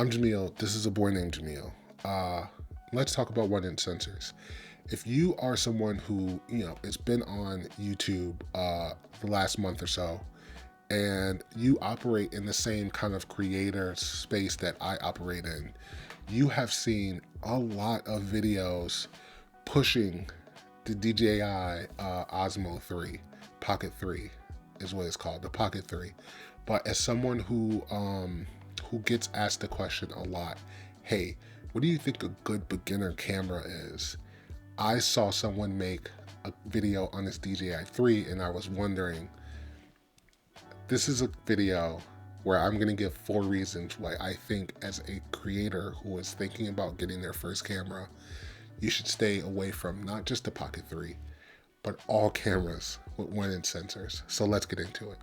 I'm Jamil. This is a boy named Jamil. Let's talk about 1-inch sensors. If you are someone who, has been on YouTube the last month or so, and you operate in the same kind of creator space that I operate in, you have seen a lot of videos pushing the DJI Osmo 3, Pocket 3 is what it's called, the Pocket 3. But as someone who gets asked the question a lot, hey, what do you think a good beginner camera is? I saw someone make a video on this DJI 3 and I was wondering, this is a video where I'm going to give 4 reasons why I think as a creator who is thinking about getting their first camera, you should stay away from not just the Pocket 3, but all cameras with 1-inch sensors. So let's get into it.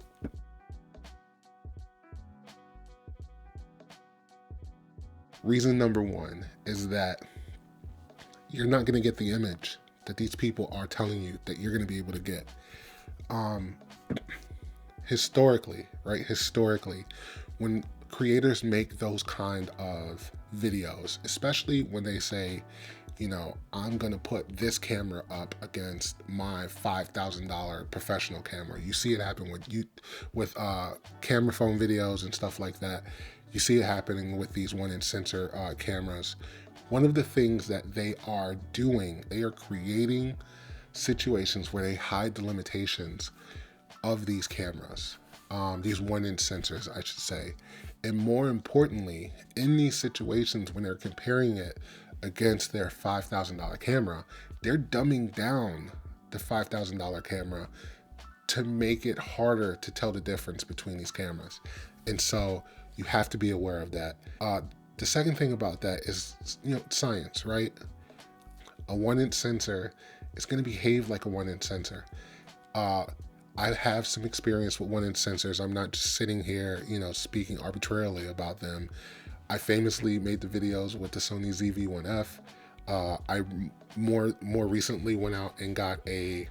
Reason number 1 is that you're not going to get the image that these people are telling you that you're going to be able to get. Historically, when creators make those kind of videos, especially when they say, I'm going to put this camera up against my $5,000 professional camera. You see it happen with camera phone videos and stuff like that. You see it happening with these 1-inch sensor cameras. One of the things that they are doing, they are creating situations where they hide the limitations of these cameras, these 1-inch sensors, I should say. And more importantly, in these situations when they're comparing it against their $5,000 camera, they're dumbing down the $5,000 camera to make it harder to tell the difference between these cameras. And so you have to be aware of that. The second thing about that is, science, right? A 1-inch sensor is going to behave like a 1-inch sensor. I have some experience with 1-inch sensors. I'm not just sitting here, speaking arbitrarily about them. I famously made the videos with the Sony ZV-1F. I more recently went out and got a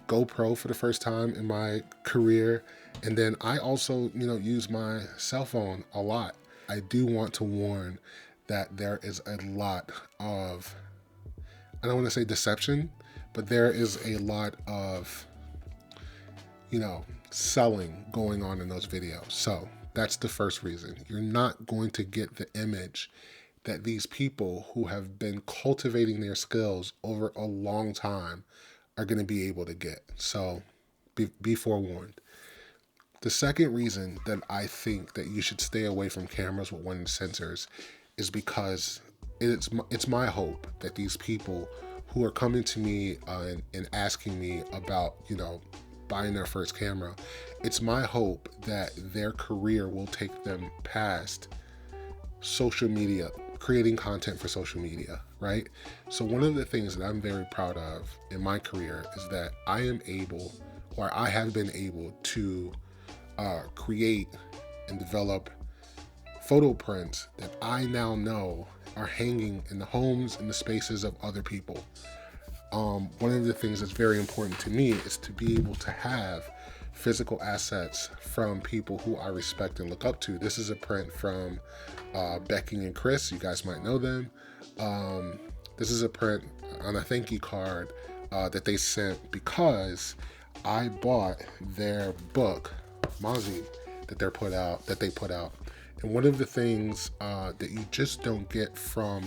GoPro for the first time in my career. And then I also, use my cell phone a lot. I do want to warn that there is a lot of, I don't want to say deception, but there is a lot of, selling going on in those videos. So that's the first reason. You're not going to get the image that these people who have been cultivating their skills over a long time are going to be able to get. So be forewarned. The second reason that I think that you should stay away from cameras with 1-inch sensors is because it's my hope that these people who are coming to me and asking me about, buying their first camera, it's my hope that their career will take them past social media, creating content for social media, right? So one of the things that I'm very proud of in my career is that I have been able to create and develop photo prints that I now know are hanging in the homes and the spaces of other people. One of the things that's very important to me is to be able to have physical assets from people who I respect and look up to. This is a print from Becky and Chris. You guys might know them. This is a print on a thank you card that they sent because I bought their book, Mozzie, that they put out. And one of the things that you just don't get from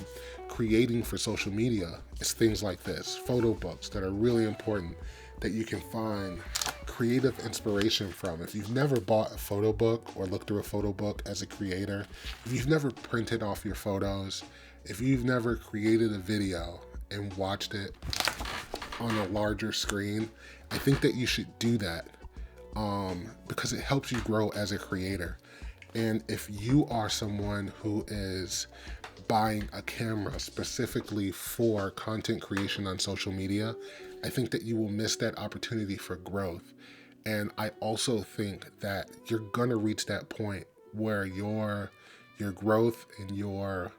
creating for social media is things like this, photo books that are really important, that you can find creative inspiration from. If you've never bought a photo book or looked through a photo book as a creator, if you've never printed off your photos, if you've never created a video and watched it on a larger screen, I think that you should do that because it helps you grow as a creator. And if you are someone who is buying a camera specifically for content creation on social media, I think that you will miss that opportunity for growth. And I also think that you're gonna reach that point where your growth and your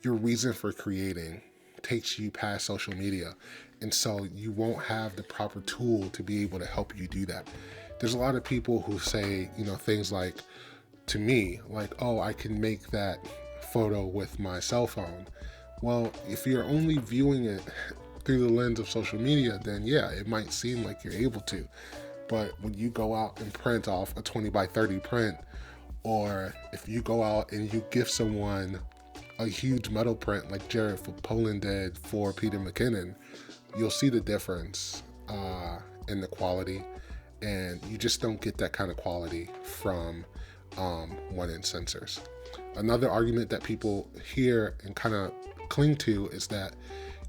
reason for creating takes you past social media. And so you won't have the proper tool to be able to help you do that. There's a lot of people who say, things like, to me, like, oh, I can make that photo with my cell phone. Well, if you're only viewing it through the lens of social media, then yeah, it might seem like you're able to. But when you go out and print off a 20 by 30 print, or if you go out and you gift someone a huge metal print like Jared Poland did for Peter McKinnon, you'll see the difference in the quality, and you just don't get that kind of quality from 1-inch sensors. Another argument that people hear and kind of cling to is that,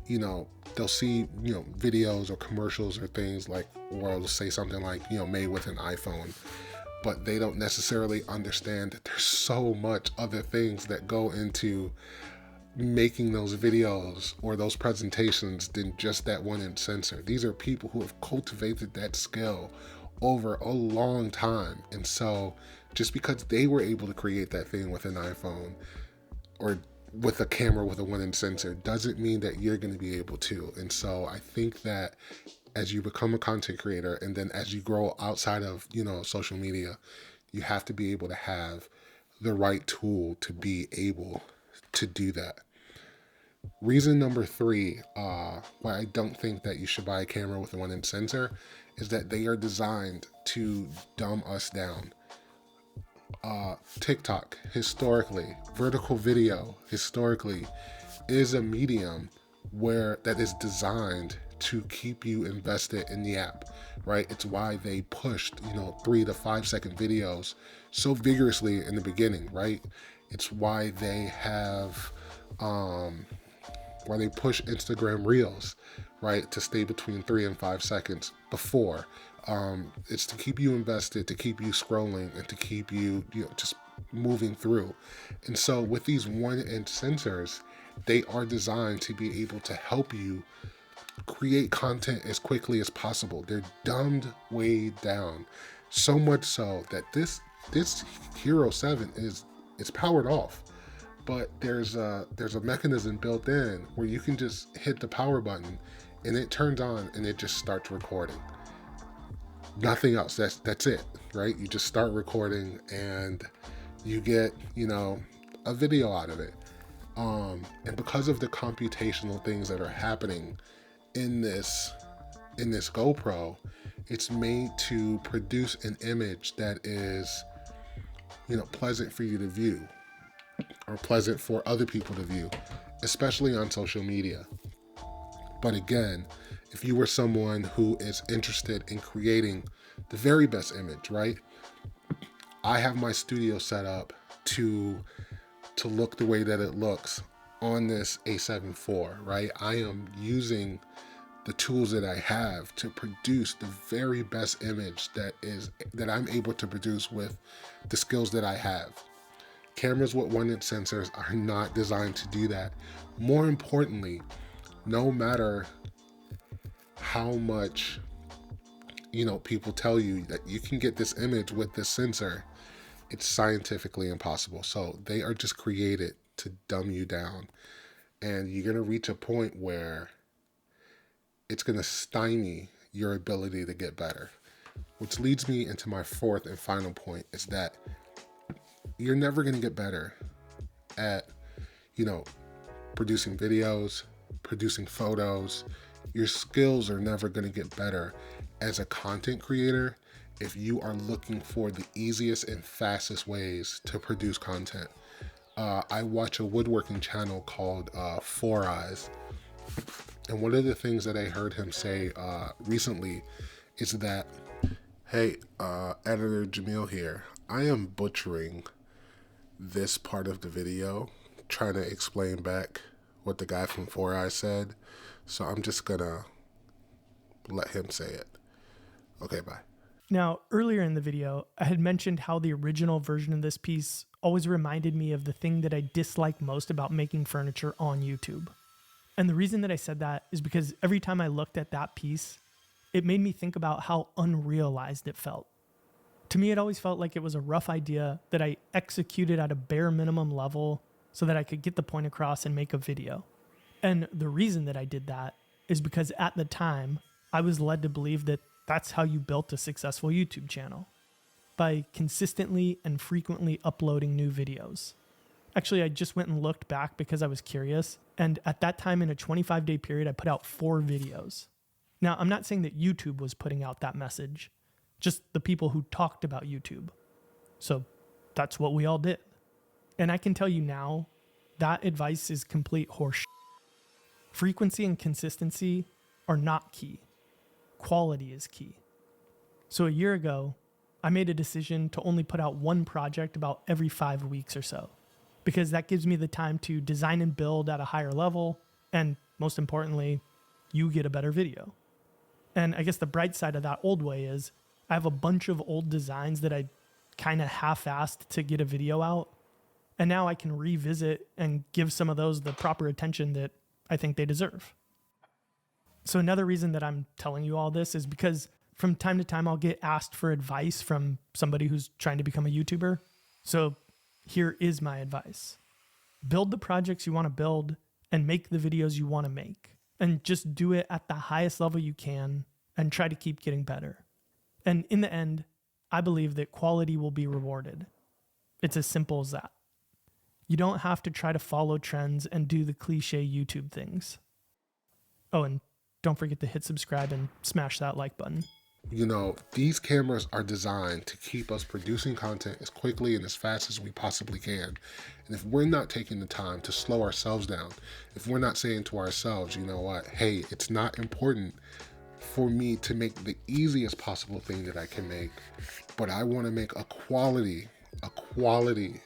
you know, they'll see, you know, videos or commercials or things like, or they'll say something like, you know, made with an iPhone, but they don't necessarily understand that there's so much other things that go into making those videos or those presentations than just that 1-inch sensor. These are people who have cultivated that skill over a long time. And so just because they were able to create that thing with an iPhone or with a camera with a 1-inch sensor doesn't mean that you're going to be able to. And so I think that as you become a content creator, and then as you grow outside of, you know, social media, you have to be able to have the right tool to be able to do that. Reason number 3, why I don't think that you should buy a camera with a 1-inch sensor, is that they are designed to dumb us down. TikTok, historically, vertical video, historically, is a medium that is designed to keep you invested in the app, right? It's why they pushed, you know, 3 to 5 second videos so vigorously in the beginning, right? It's why they have, why they push Instagram Reels, right, to stay between 3 and 5 seconds before. It's to keep you invested, to keep you scrolling, and to keep you, you know, just moving through. And so with these 1-inch sensors, they are designed to be able to help you create content as quickly as possible. They're dumbed way down, so much so that this Hero 7 is powered off, but there's a mechanism built in where you can just hit the power button and it turns on and it just starts recording. Nothing else. That's it, right? You just start recording and you get, you know, a video out of it. And because of the computational things that are happening in this GoPro, it's made to produce an image that is, you know, pleasant for you to view, or pleasant for other people to view, especially on social media. But again, if you were someone who is interested in creating the very best image, right? I have my studio set up to look the way that it looks on this A7 IV, right? I am using the tools that I have to produce the very best image that I'm able to produce with the skills that I have. Cameras with 1-inch sensors are not designed to do that. More importantly, no matter how much, you know, people tell you that you can get this image with this sensor, it's scientifically impossible. So they are just created to dumb you down. And you're going to reach a point where it's going to stymie your ability to get better. Which leads me into my 4th and final point, is that you're never going to get better at, you know, producing videos, producing photos. Your skills are never going to get better as a content creator if you are looking for the easiest and fastest ways to produce content. I watch a woodworking channel called 4 Eyes. And one of the things that I heard him say recently is that, hey, editor Jamil here, I am butchering this part of the video, trying to explain back what the guy from 4 Eyes said. So I'm just gonna let him say it. Okay, bye. Now, earlier in the video, I had mentioned how the original version of this piece always reminded me of the thing that I dislike most about making furniture on YouTube. And the reason that I said that is because every time I looked at that piece, it made me think about how unrealized it felt. To me, it always felt like it was a rough idea that I executed at a bare minimum level so that I could get the point across and make a video. And the reason that I did that is because at the time, I was led to believe that that's how you built a successful YouTube channel. by consistently and frequently uploading new videos. Actually, I just went and looked back because I was curious. And at that time, in a 25-day period, I put out 4 videos. Now, I'm not saying that YouTube was putting out that message, just the people who talked about YouTube. So that's what we all did. And I can tell you now, that advice is complete horseshit. Frequency and consistency are not key. Quality is key. So a year ago, I made a decision to only put out one project about every 5 weeks or so, because that gives me the time to design and build at a higher level, and most importantly, you get a better video. And I guess the bright side of that old way is I have a bunch of old designs that I kind of half-assed to get a video out, and now I can revisit and give some of those the proper attention that I think they deserve. So another reason that I'm telling you all this is because from time to time I'll get asked for advice from somebody who's trying to become a YouTuber. So here is my advice. Build the projects you want to build and make the videos you want to make. And just do it at the highest level you can and try to keep getting better. And in the end, I believe that quality will be rewarded. It's as simple as that. You don't have to try to follow trends and do the cliche YouTube things. Oh, and don't forget to hit subscribe and smash that like button. You know, these cameras are designed to keep us producing content as quickly and as fast as we possibly can. And if we're not taking the time to slow ourselves down, if we're not saying to ourselves, you know what, hey, it's not important for me to make the easiest possible thing that I can make, but I want to make a quality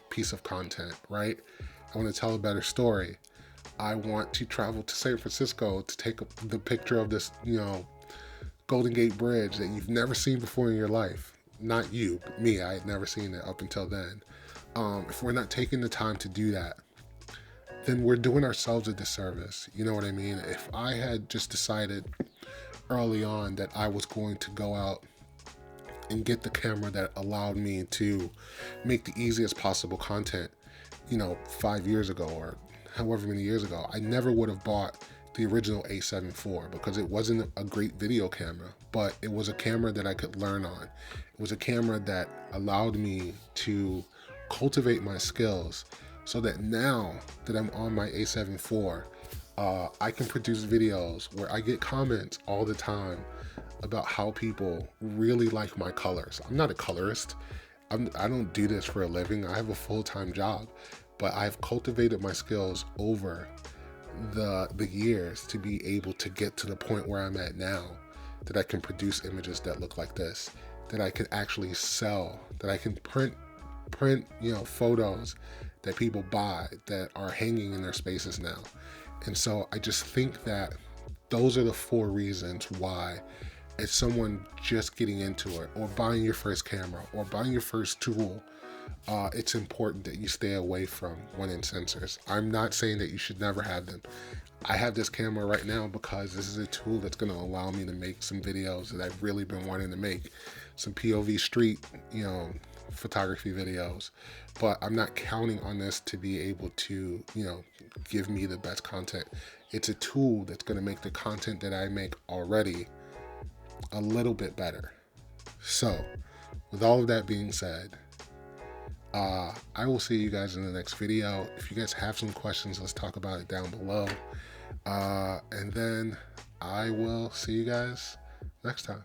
piece of content, right? I want to tell a better story. I want to travel to San Francisco to take the picture of this, you know, Golden Gate Bridge that you've never seen before in your life. Not you, but me. I had never seen it up until then. If we're not taking the time to do that, then we're doing ourselves a disservice. You know what I mean? If I had just decided early on that I was going to go out and get the camera that allowed me to make the easiest possible content, you know, 5 years ago or however many years ago, I never would have bought the original A7 IV because it wasn't a great video camera, but it was a camera that I could learn on. It was a camera that allowed me to cultivate my skills so that now that I'm on my A7 IV, I can produce videos where I get comments all the time about how people really like my colors. I'm not a colorist. I don't do this for a living. I have a full-time job, but I've cultivated my skills over the years to be able to get to the point where I'm at now, that I can produce images that look like this, that I can actually sell, that I can print, you know, photos that people buy that are hanging in their spaces now. And so I just think that those are the 4 reasons why, as someone just getting into it or buying your first camera or buying your first tool, it's important that you stay away from 1-inch sensors. I'm not saying that you should never have them. I have this camera right now because this is a tool that's going to allow me to make some videos that I've really been wanting to make, some POV street, you know, photography videos. But I'm not counting on this to be able to, you know, give me the best content. It's a tool that's going to make the content that I make already a little bit better. So, with all of that being said, I will see you guys in the next video. If you guys have some questions, let's talk about it down below. And then I will see you guys next time.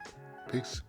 Peace.